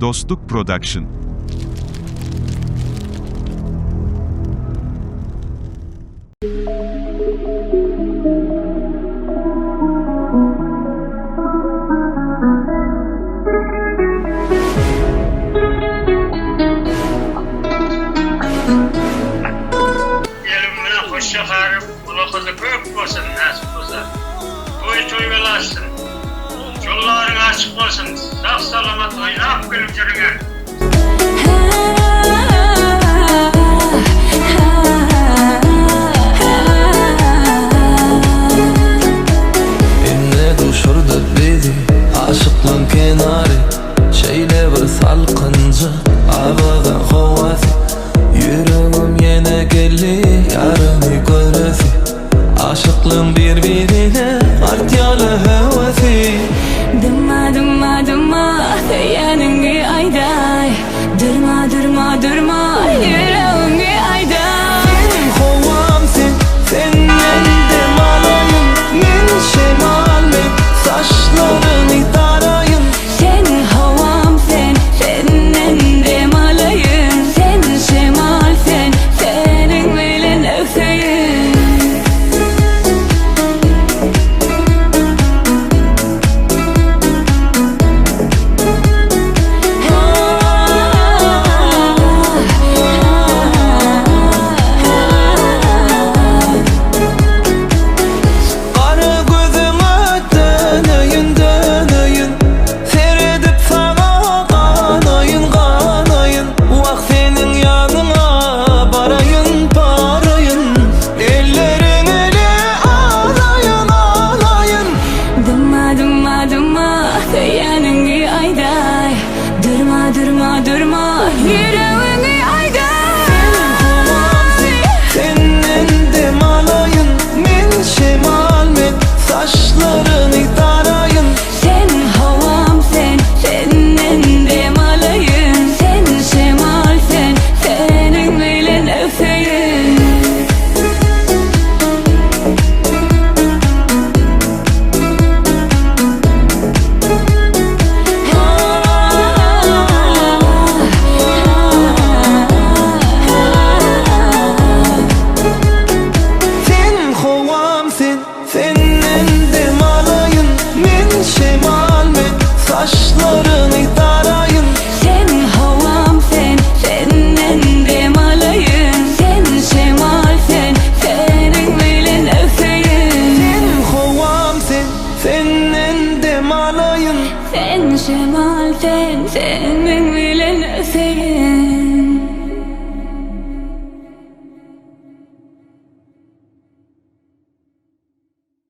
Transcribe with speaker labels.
Speaker 1: Dostluk Production.
Speaker 2: Elimine hoş yakarım, kulakızı büyük olsun, nasip olsa. Toy velasın, yolların açık olsun, sağ salamat oynap gülüp yürüyün.
Speaker 3: İnne düşürdü bizi aşıklığın kenarı, şeyle bir salkıncı avadan havası. Yüreğim yine geldi yarını göresi, aşıklığın birbirine artyalı havası.
Speaker 4: Durma durma durma yanıngi ayday, durma durma durma yüreğingi ayday.
Speaker 3: Sen kovamsın, senden de malayım, men şemal men saçlarını tarayım.
Speaker 4: Sen havam sen, senden de malayım. Sen şemal sen, senin bilen öfeyim.
Speaker 3: Kara gözüme dönüyün dönüyün, seyredip sana kanayın kanayın. Vak senin yanına barayın barayın, ellerin ele alayın alayın.
Speaker 4: Durma durma durma yanıngi ayday, durma durma durma yüreğingi ayday.
Speaker 3: Senden de malayın, men şemal men saçlarını tarayın.
Speaker 4: Sen havam sen, senden de malayım. Sen şemal sen, senin bilen öfeyim.
Speaker 3: Sen kovamsın, senden de malayın, men şemal men saçlarını tarayın.
Speaker 4: Sen havam sen, senden de malayım. Sen şemal sen, senin bilen öfeyim.
Speaker 3: Sen kovamsın, senden de malayın.
Speaker 4: Sen şemal sen, senin